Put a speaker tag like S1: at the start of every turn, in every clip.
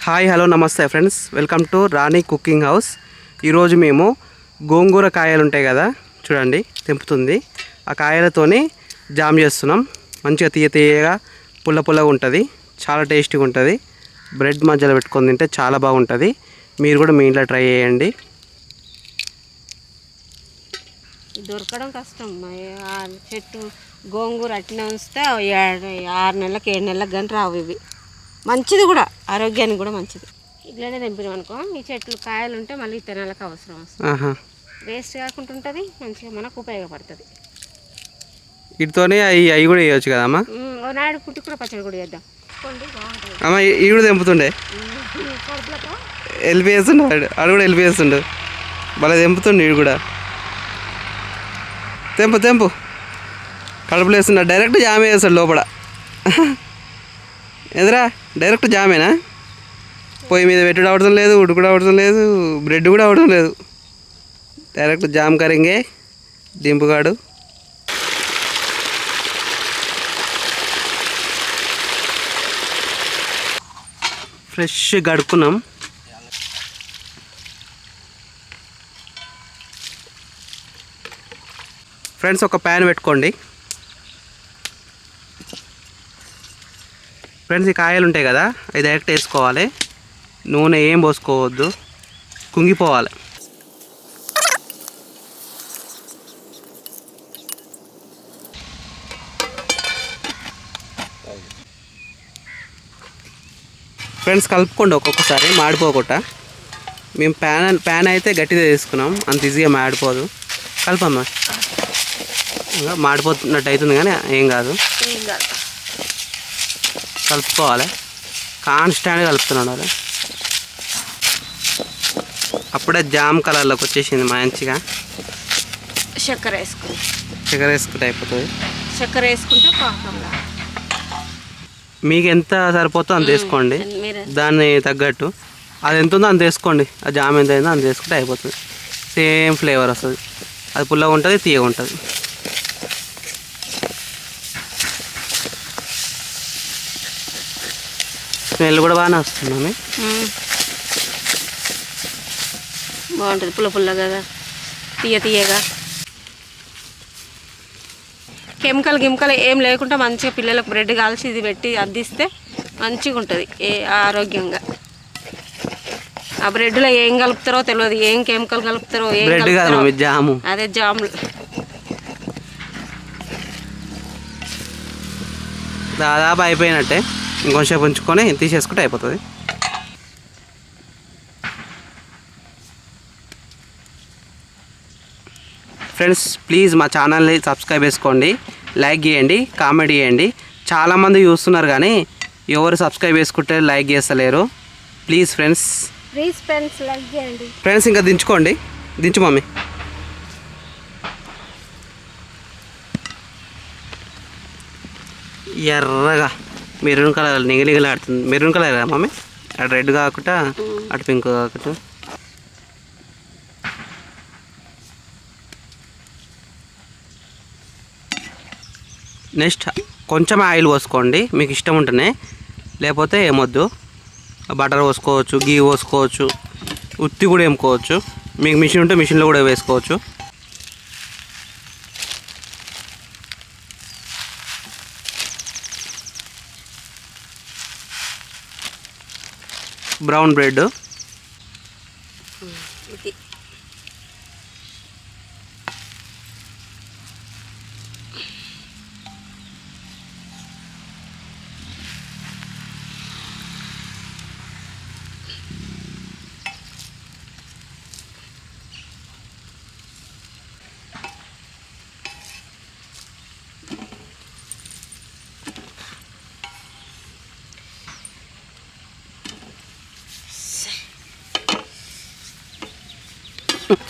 S1: Hi hello నమస్తే friends, welcome to Rani cooking house. ఈరోజు మేము గోంగూర కాయలు ఉంటాయి కదా, చూడండి తెంపుతుంది. ఆ కాయలతోని జామ్ చేస్తున్నాం. మంచిగా తీయగా పుల్లగా ఉంటుంది, చాలా టేస్టీగా ఉంటుంది. బ్రెడ్ మధ్యలో పెట్టుకొని తింటే చాలా బాగుంటుంది. మీరు కూడా మీ ఇంట్లో ట్రై చేయండి.
S2: దొరకడం కష్టం. చెట్టు గోంగూర అట్టిన ఉంచితే 6 నెలలకు 7 నెలలకు కానీ రావు. ఇవి మంచిది కూడా, ఆరోగ్యానికి కూడా మంచిది. ఇట్లనే తెంపినాం అనుకో, ఈ చెట్లు కాయలు ఉంటే మళ్ళీ తినాలకు అవసరం వస్తుంది, వేస్ట్ కాకుండా ఉంటుంది, మంచిగా మనకు ఉపయోగపడుతుంది.
S1: వీటితోనే అవి కూడా వేయచ్చు కదమ్మా.
S2: నాయుడు పుట్టి కూడా పచ్చడి కూడా చేద్దాం.
S1: అమ్మ ఇవి కూడా తెంపుతుండే, హెల్ప్ చేస్తుండే. ఆడు కూడా హెల్ప్ చేస్తుండే, భలే తెంపుతుండే. ఇవి కూడా తెంపు కడుపులో వేస్తున్నా. డైరెక్ట్ జామే వేస్తాడు లోపల. ఎదురా డైరెక్ట్ జామేనా? పొయ్యి మీద పెట్టుడు అవడం లేదు, ఉడ్డు కూడా అవడం లేదు, బ్రెడ్ కూడా అవడం లేదు. డైరెక్ట్ జామ్ కరింగే దింపుగాడు. ఫ్రెష్ గడుక్కున్నాం. ఫ్రెండ్స్, ఒక ప్యాన్ పెట్టుకోండి. ఫ్రెండ్స్, ఈ కాయలు ఉంటాయి కదా, అవి డైరెక్ట్ వేసుకోవాలి. నూనె ఏం పోసుకోవద్దు, కుంగిపోవాలి. ఫ్రెండ్స్, కలుపుకోండి ఒక్కొక్కసారి మాడిపోకుండా. మేము ప్యాన్ అయితే గట్టిగా తీసుకున్నాం, అంత ఈజీగా మాడిపోదు. కలపమ్మా, మాడిపోతున్నట్టు అవుతుంది కానీ ఏం కాదు. కలుపుకోవాలి, కాన్స్టాంట్గా కలుపుతున్నాడు. అది అప్పుడే జామ్ కలర్లోకి వచ్చేసింది మంచిగా.
S2: చక్కెర
S1: వేసుకుంటే అయిపోతుంది.
S2: చక్కెర వేసుకుంటే పాకంలా
S1: మీకు ఎంత సరిపోతుందో అంత వేసుకోండి, దాన్ని తగ్గట్టు. అది ఎంత ఉందో అంత వేసుకోండి. ఆ జామ్ ఎంత అయిందో అంత వేసుకుంటే అయిపోతుంది. సేమ్ ఫ్లేవర్ వస్తుంది. అది పుల్లగా ఉంటుంది, తీయగా ఉంటుంది. స్మెల్ కూడా బాగానే వస్తుంది.
S2: బాగుంటుంది, పుల్లగా తీయగా. కెమికల్ ఏం లేకుండా మంచిగా పిల్లలకు బ్రెడ్ కాల్చి ఇది పెట్టి అందిస్తే మంచిగా ఉంటుంది ఆరోగ్యంగా. ఆ బ్రెడ్లో ఏం కలుపుతారో తెలియదు, ఏం కెమికల్ కలుపుతారో
S1: జాము.
S2: అదే జాములు.
S1: దాదాపు అయిపోయినట్టే, ఇంకొంచెం ఉంచుకొని తీసేసుకుంటే అయిపోతుంది. ఫ్రెండ్స్, ప్లీజ్ మా ఛానల్ని సబ్స్క్రైబ్ చేసుకోండి, లైక్ చేయండి, కామెంట్ చేయండి. చాలామంది చూస్తున్నారు కానీ ఎవరు సబ్స్క్రైబ్ చేసుకుంటే లైక్ చేస్తలేరు. ప్లీజ్ ఫ్రెండ్స్
S2: లైక్ చేయండి.
S1: ఫ్రెండ్స్, ఇంకా దించుకోండి. దించు మమ్మీ. ఎర్రగా మెరూన్ కలర్ నిగనిగలాడుతుంది. మెరూన్ కలర్ కదా మమ్మీ, అటు రెడ్ కాకుండా అటు పింక్ కాకుండా. నెక్స్ట్ కొంచెం ఆయిల్ పోసుకోండి, మీకు ఇష్టం ఉంటేనే, లేకపోతే ఏమొద్దు. బటర్ పోసుకోవచ్చు, గీ పోసుకోవచ్చు, ఉత్తి కూడా వేసుకోవచ్చు. మీకు మిషన్ ఉంటే మిషన్లో కూడా వేసుకోవచ్చు. బ్రౌన్ బ్రెడ్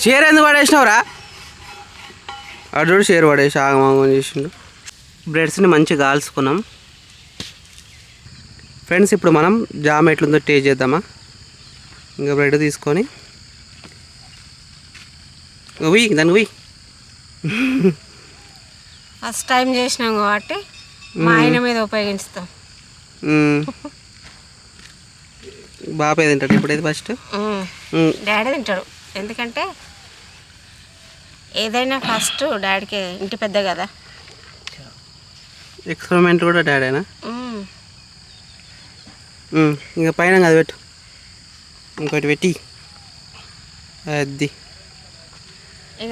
S1: షేర్ ఎందుకు పడేసినావురా? అడు షేర్ పడేసి ఆగమాగం చేసిండు. బ్రెడ్స్ని మంచిగా కాల్చుకున్నాం. ఫ్రెండ్స్, ఇప్పుడు మనం జామ్ ఎట్లుందో టేస్ట్ చేద్దామా. ఇంకా బ్రెడ్ తీసుకొని దాన్ని
S2: ఫస్ట్ టైం చేసినాం కాబట్టి మా ఆయన మీద ఉపయోగిస్తాం.
S1: బాబాయ్ తింటాడు ఇప్పుడైతే ఫస్ట్.
S2: డాడీ తింటాడు, ఎందుకంటే ఏదైనా ఫస్ట్ డాడీకి ఇంటి పెద్ద కదా.
S1: ఎక్స్పెరిమెంట్ కూడా డాడీనా? ఇంకా పైన అది పెట్టు, ఇంకోటి పెట్టి అది
S2: ఇక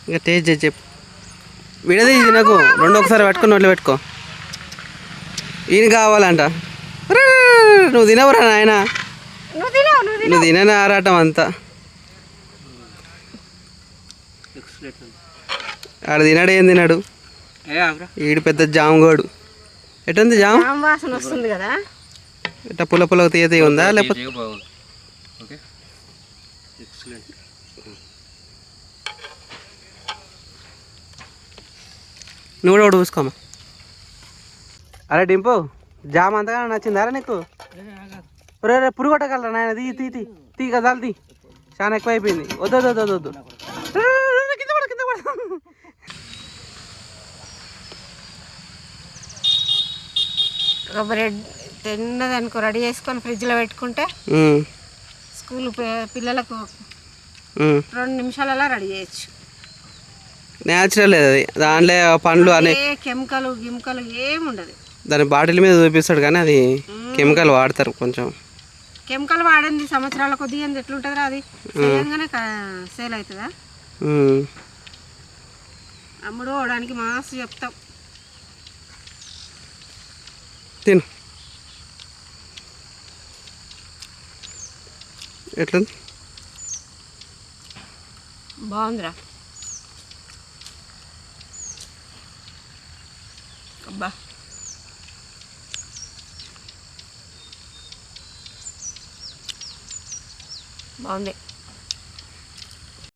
S1: ఇంకా టేస్ట్ చేసి చెప్పు. విడది తినకు, రెండు ఒకసారి పట్టుకొని నోట్లో పెట్టుకో. ఈయన కావాలంట. నువ్వు తినవురా నాయన, నువ్వు తినని ఆరాటం అంతా. ఆడ తినడు, ఏం తినడు ఈడు పెద్ద జామగోడు. ఎటుంది జామ
S2: వాసన వస్తుంది కదా,
S1: ఇట్లా పుల్ల పుల్ల తీయ తీయ ఉందా లేకపోతే? నువ్వు కూడా ఒకటి చూసుకోమా. అరే డింపు, జామ అంతగా నచ్చిందా నీకు? రే రే పురుగు కొట్టగలరా నాయన, తీ తీ తీ తీ కదాలు తీ, చాలా ఎక్కువ అయిపోయింది. వద్దు వద్దు వద్దు వద్దు, కింద పడ కింద పడ.
S2: ఒక బ్రెడ్ తిన్నది అనుకో, రెడీ చేసుకొని ఫ్రిడ్జ్లో పెట్టుకుంటే స్కూల్ పిల్లలకు 2 నిమిషాలలో రెడీ చేయొచ్చు.
S1: న్యాచురల్ అది, దాంట్లో పండ్లు అనే
S2: కెమికల్ గిమికల్ ఏమి ఉండదు.
S1: దాని బాటిల్ మీద చూపిస్తాడు కానీ అది కెమికల్ వాడతారు కొంచెం.
S2: కెమికల్ వాడింది సంవత్సరాల కొద్దిగా ఎట్లుంటుందిరా, అది చేయంగానే సేల్ అవుతుందా? అమ్ముడు అవడానికి మాస్ చెప్తాం.
S1: తిను ఎట్లా
S2: బాగుందిరా. అబ్బా బాగుంది.